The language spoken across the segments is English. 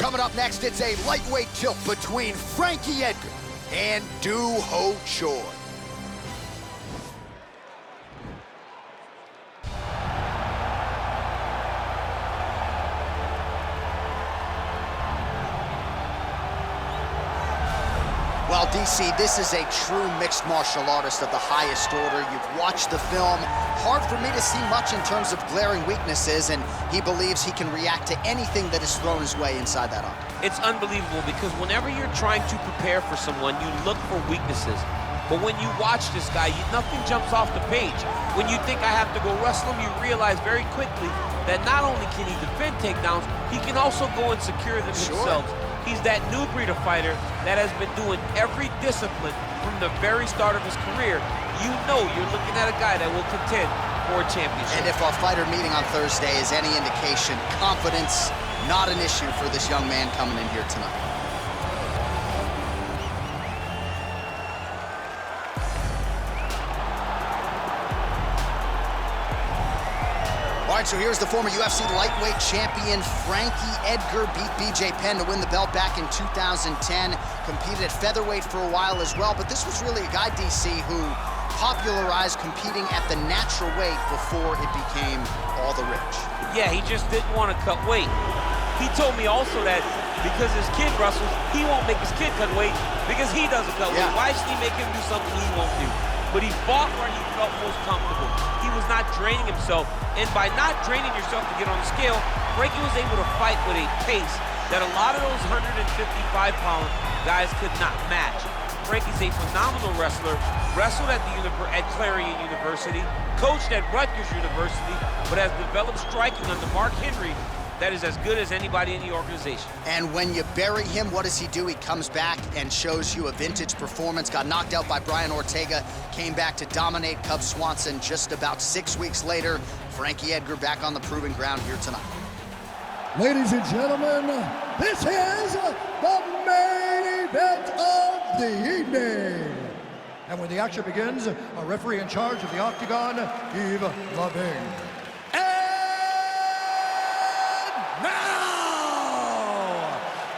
Coming up next, it's a lightweight tilt between Fränkie Edgar and Dooho Chio. Well, DC, this is a true mixed martial artist of the highest order. You've watched the film. Hard for me to see much in terms of glaring weaknesses, and he believes he can react to anything that is thrown his way inside that octagon. It's unbelievable because whenever you're trying to prepare for someone, you look for weaknesses. But when you watch this guy, nothing jumps off the page. When you think I have to go wrestle him, you realize very quickly that not only can he defend takedowns, he can also go and secure them himself. He's that new breed of fighter that has been doing every discipline from the very start of his career. You know you're looking at a guy that will contend for a championship. And if our fighter meeting on Thursday is any indication, confidence, not an issue for this young man coming in here tonight. All right, so here's the former UFC lightweight champion, Fränkie Edgar, beat BJ Penn to win the belt back in 2010, competed at featherweight for a while as well, but this was really a guy, DC, who popularized competing at the natural weight before it became all the rage. Yeah, he just didn't want to cut weight. He told me also that because his kid wrestles, he won't make his kid cut weight because he doesn't cut weight. Why should he make him do something he won't do? But he fought where he felt most comfortable. He was not draining himself, and by not draining yourself to get on the scale, Fränkie was able to fight with a pace that a lot of those 155-pound guys could not match. Frankie's a phenomenal wrestler, wrestled at Clarion University, coached at Rutgers University, but has developed striking under Mark Henry that is as good as anybody in the organization. And when you bury him, what does he do? He comes back and shows you a vintage performance, got knocked out by Brian Ortega, came back to dominate Cub Swanson just about 6 weeks later. Fränkie Edgar back on the proving ground here tonight. Ladies and gentlemen, this is the main event of the evening. And when the action begins, a referee in charge of the Octagon, Yves Lavigne.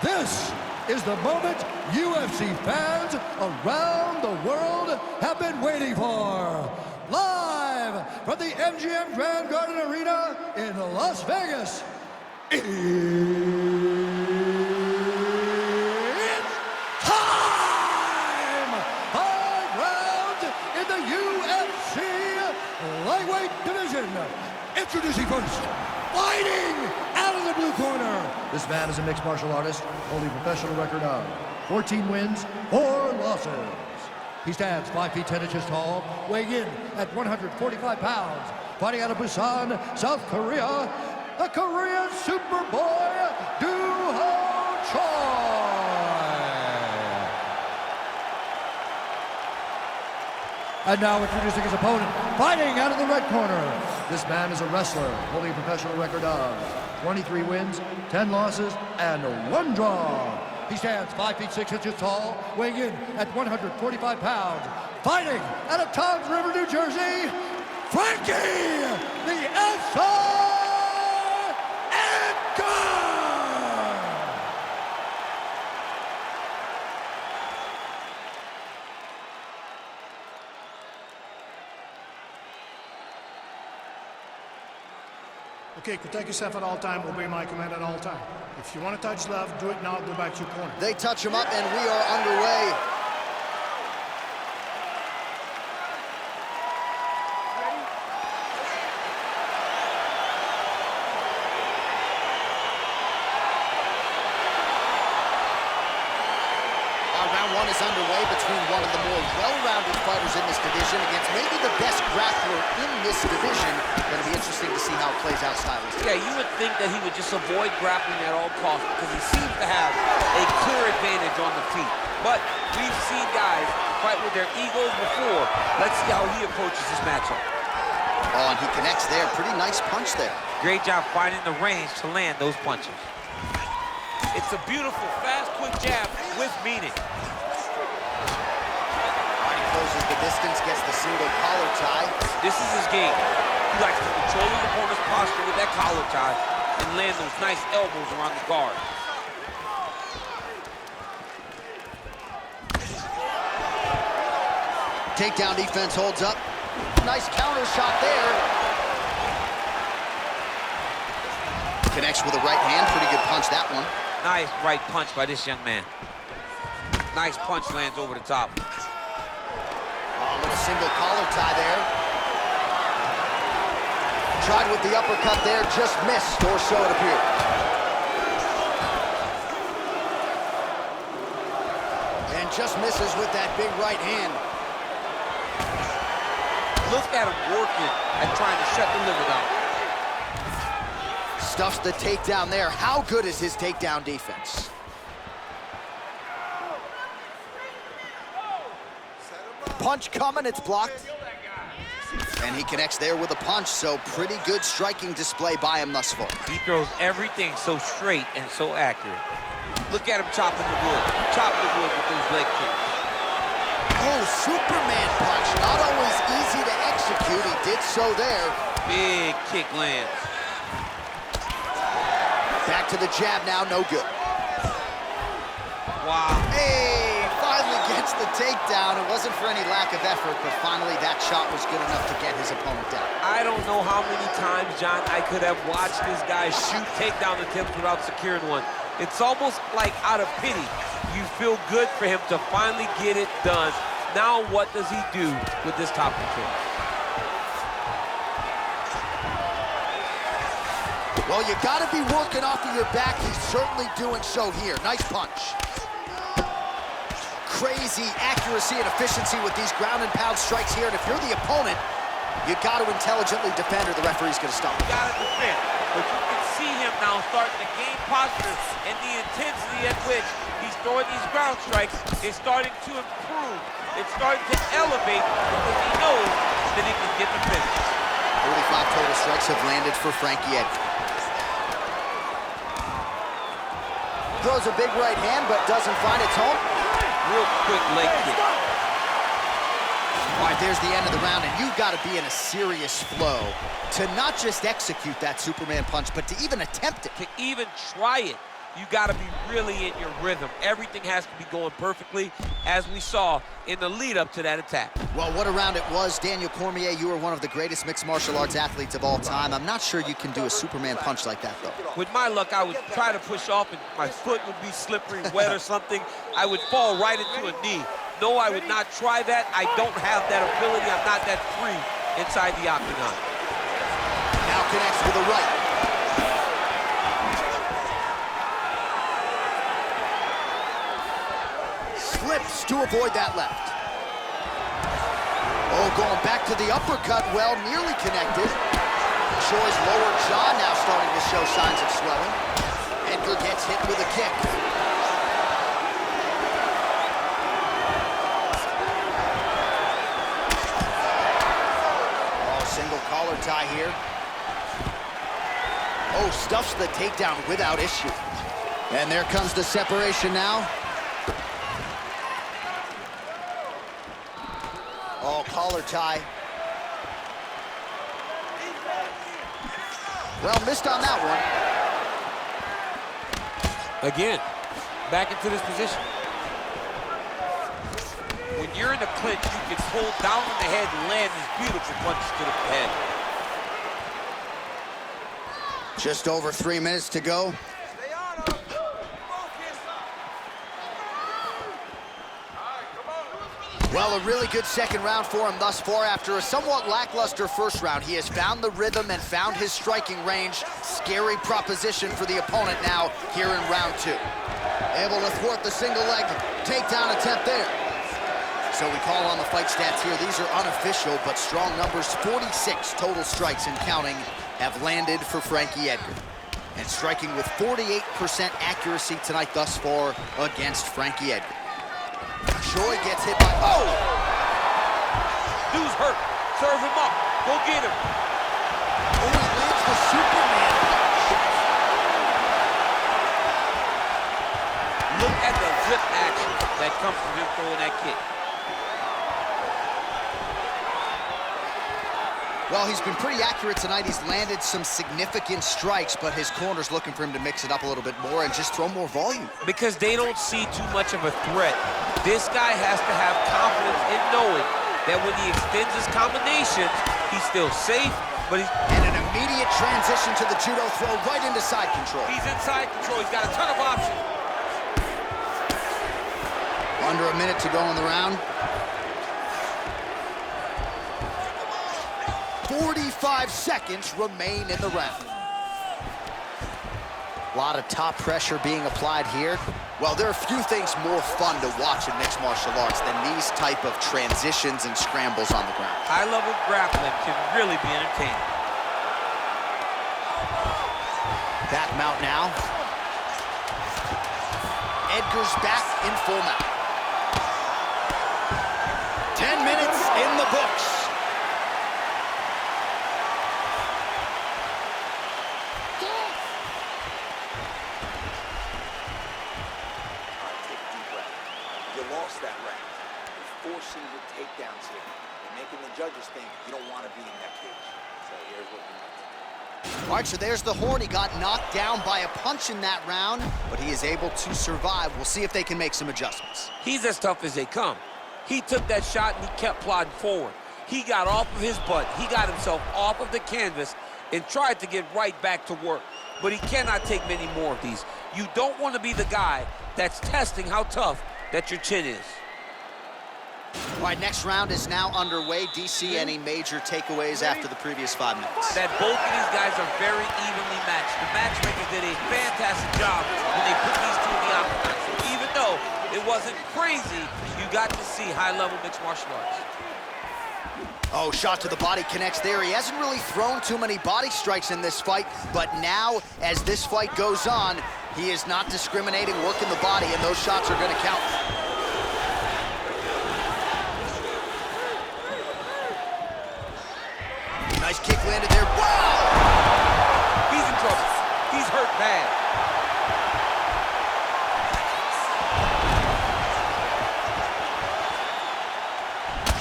This is the moment UFC fans around the world have been waiting for. Live from the MGM Grand Garden Arena in Las Vegas, it's time! 5 rounds in the UFC lightweight division. Introducing first, fighting out of the blue corner. This man is a mixed martial artist, holding a professional record of 14 wins, 4 losses. He stands 5 feet 10 inches tall, weighing in at 145 pounds, fighting out of Busan, South Korea, the Korean Superboy, Dooho Choi. And now introducing his opponent, fighting out of the red corner. This man is a wrestler, holding a professional record of 23 wins, 10 losses, and 1 draw. He stands 5 feet 6 inches tall, weighing in at 145 pounds, fighting out of Toms River, New Jersey, Fränkie, the SR Edgar! Okay, protect yourself at all time, obey my command at all time. If you want to touch love, do it now, go back to your corner. They touch him up and we are underway. Round 1 is underway between one of the more well-rounded fighters in this division against maybe the best grappler in this division. Going to be interesting to see how it plays out stylistically. Yeah, you would think that he would just avoid grappling at all costs because he seems to have a clear advantage on the feet. But we've seen guys fight with their egos before. Let's see how he approaches this matchup. Oh, and he connects there. Pretty nice punch there. Great job finding the range to land those punches. It's a beautiful, fast, quick jab with meaning. Closes the distance, gets the single collar tie. This is his game. He likes to control his opponent's posture with that collar tie and land those nice elbows around the guard. Takedown defense holds up. Nice counter shot there. Connects with a right hand. Pretty good punch, that one. Nice right punch by this young man. Nice punch lands over the top. Oh, with a single collar tie there. Tried with the uppercut there, just missed, or so it appears. And just misses with that big right hand. Look at him working and trying to shut the liver down. Stuffs the takedown there. How good is his takedown defense? Punch coming, it's blocked. And he connects there with a punch, so pretty good striking display by him thus far. He throws everything so straight and so accurate. Look at him chopping the wood. Chopping the wood with those leg kicks. Oh, Superman punch. Not always easy to execute. He did so there. Big kick lands. Back to the jab now, no good. Wow. Hey, finally gets the takedown. It wasn't for any lack of effort, but finally that shot was good enough to get his opponent down. I don't know how many times, John, I could have watched this guy shoot takedown attempts without securing one. It's almost like out of pity. You feel good for him to finally get it done. Now what does he do with this top control? Well, you gotta be working off of your back. He's certainly doing so here. Nice punch. Crazy accuracy and efficiency with these ground and pound strikes here. And if you're the opponent, you gotta intelligently defend or the referee's gonna stop. You gotta defend, but you can see him now starting to gain posture, and the intensity at which he's throwing these ground strikes is starting to improve. It's starting to elevate because he knows that he can get the finish. 35 total strikes have landed for Frankie Edgar. Throws a big right hand, but doesn't find its home. Real quick leg kick. All right, there's the end of the round, and you've got to be in a serious flow to not just execute that Superman punch, but to even attempt it. To even try it, you got to be really in your rhythm. Everything has to be going perfectly, as we saw in the lead up to that attack. Well, what a round it was. Daniel Cormier, you are one of the greatest mixed martial arts athletes of all time. I'm not sure you can do a Superman punch like that, though. With my luck, I would try to push off, and my foot would be slippery, wet or something. I would fall right into a knee. No, I would not try that. I don't have that ability. I'm not that free inside the octagon. Now connects with a right. Slips to avoid that left. Oh, going back to the uppercut. Well, nearly connected. Chio's lower jaw now starting to show signs of swelling. Edgar gets hit with a kick. Oh, single collar tie here. Oh, stuffs the takedown without issue. And there comes the separation now. Oh, collar tie. Well, missed on that one. Again, back into this position. When you're in the clinch, you can hold down on the head and land these beautiful punches to the head. Just over 3 minutes to go. Well, a really good second round for him thus far. After a somewhat lackluster first round, he has found the rhythm and found his striking range. Scary proposition for the opponent now here in round 2. Able to thwart the single leg takedown attempt there. So we call on the fight stats here. These are unofficial, but strong numbers. 46 total strikes and counting have landed for Frankie Edgar. And striking with 48% accuracy tonight thus far against Frankie Edgar. Chio gets hit by, oh! Dude's hurt. Serve him up. Go get him. Oh, he lands the Superman punch. Look at the whip action that comes from him throwing that kick. Well, he's been pretty accurate tonight. He's landed some significant strikes, but his corner's looking for him to mix it up a little bit more and just throw more volume. Because they don't see too much of a threat. This guy has to have confidence in knowing that when he extends his combinations, he's still safe, but he's... And an immediate transition to the judo throw right into side control. He's in side control. He's got a ton of options. Under a minute to go in the round. 45 seconds remain in the round. A lot of top pressure being applied here. Well, there are few things more fun to watch in mixed martial arts than these type of transitions and scrambles on the ground. High-level grappling can really be entertaining. Back mount now. Edgar's back in full mount. 10 minutes in the books. You lost that round. You're forcing your takedowns here. You're making the judges think you don't want to be in that cage. So here's what you want to do. All right, so there's the horn. He got knocked down by a punch in that round, but he is able to survive. We'll see if they can make some adjustments. He's as tough as they come. He took that shot and he kept plodding forward. He got off of his butt. He got himself off of the canvas and tried to get right back to work. But he cannot take many more of these. You don't want to be the guy that's testing how tough that your chin is. All right, next round is now underway. DC, any major takeaways after the previous 5 minutes? That both of these guys are very evenly matched. The matchmakers did a fantastic job when they put these two in the octagon. So even though it wasn't crazy, you got to see high-level mixed martial arts. Oh, shot to the body connects there. He hasn't really thrown too many body strikes in this fight, but now, as this fight goes on, he is not discriminating, working the body, and those shots are going to count. Nice kick landed there. Wow! He's in trouble. He's hurt bad.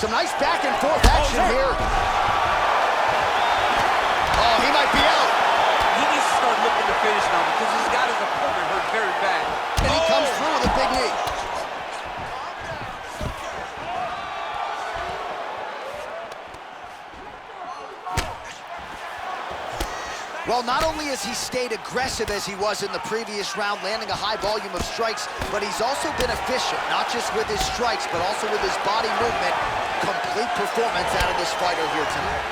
Some nice back and forth action here. Oh, he might be out. He needs to start looking to finish now because he's got his opponent hurt very bad. And he comes through with a big knee. Well, not only has he stayed aggressive as he was in the previous round, landing a high volume of strikes, but he's also been efficient, not just with his strikes, but also with his body movement. Complete performance out of this fighter here tonight.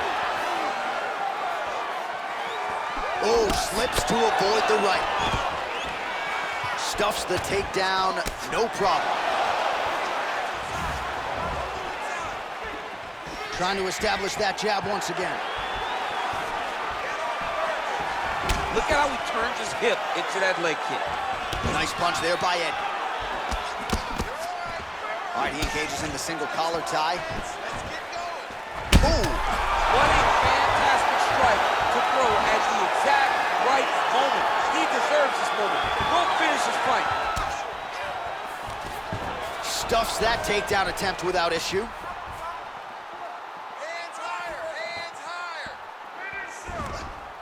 Oh, slips to avoid the right. Stuffs the takedown, no problem. Trying to establish that jab once again. Look at how he turns his hip into that leg kick. Nice punch there by Ed. All right, he engages in the single collar tie. Ooh! What a fantastic strike to throw at the exact right moment. He deserves this moment. Go finish his fight. Stuffs that takedown attempt without issue.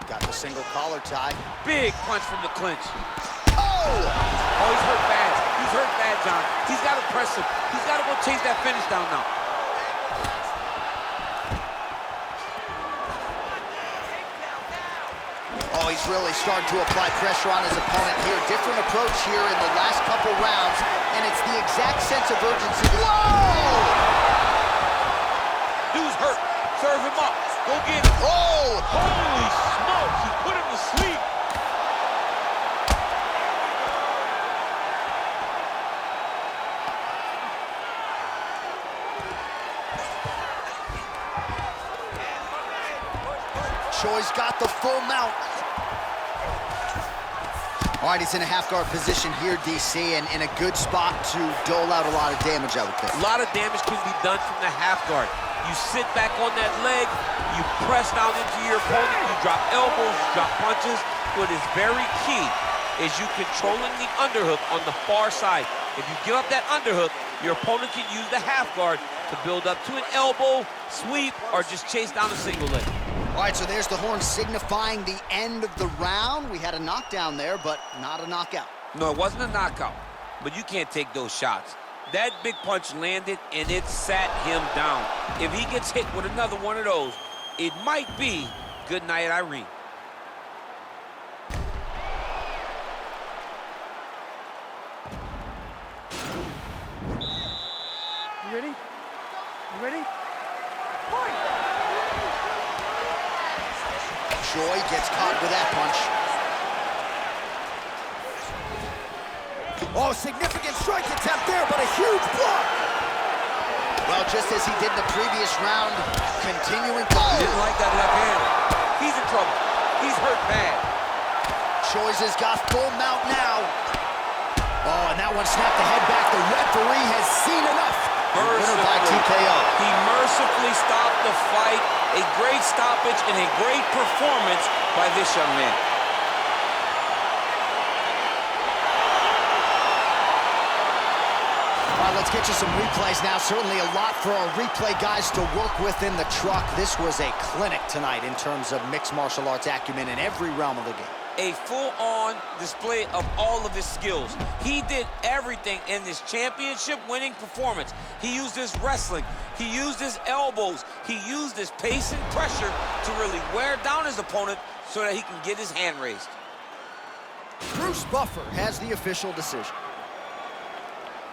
Got the single collar tie. Big punch from the clinch. Oh! Oh, he's hurt bad. He's hurt bad, John. He's got to press him. He's got to go chase that finish down now. Oh, he's really starting to apply pressure on his opponent here. Different approach here in the last couple rounds, and it's the exact sense of urgency. Whoa! Dude's hurt. Serve him up. Go get him. Oh! Holy smokes, he put him to sleep. Chio's got the full mount. All right, he's in a half-guard position here, DC, and in a good spot to dole out a lot of damage, I would think. A lot of damage can be done from the half guard. You sit back on that leg, you press down into your opponent, you drop elbows, you drop punches. What is very key is you controlling the underhook on the far side. If you give up that underhook, your opponent can use the half guard to build up to an elbow, sweep, or just chase down a single leg. All right, so there's the horn signifying the end of the round. We had a knockdown there, but not a knockout. No, it wasn't a knockout, but you can't take those shots. That big punch landed, and it sat him down. If he gets hit with another one of those, it might be good night, Irene. You ready? You ready? Fight! Joy gets caught with that punch. Oh, significant strike attempt there, but a huge block. Well, just as he did in the previous round, continuing to... Didn't like that left hand. He's in trouble. He's hurt bad. Choi's has got full mount now. Oh, and that one snapped the head back. The referee has seen enough. Winner by TKO. He mercifully stopped the fight. A great stoppage and a great performance by this young man. All right, let's get you some replays now. Certainly a lot for our replay guys to work with in the truck. This was a clinic tonight in terms of mixed martial arts acumen in every realm of the game. A full-on display of all of his skills. He did everything in this championship-winning performance. He used his wrestling. He used his elbows. He used his pace and pressure to really wear down his opponent so that he can get his hand raised. Bruce Buffer has the official decision.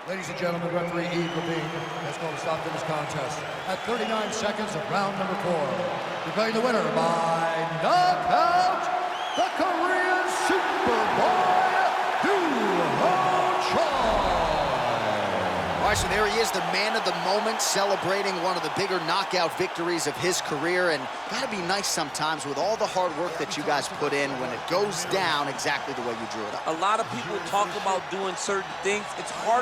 Ladies and gentlemen, referee Eve Levine has called a stop to this contest at 39 seconds of round number 4. Declaring the winner by knockout, the Korean Superboy, Dooho Chio. All right, so there he is, the man of the moment, celebrating one of the bigger knockout victories of his career. And gotta be nice sometimes with all the hard work that you guys put in when it goes down exactly the way you drew it up. A lot of people talk about doing certain things. It's harder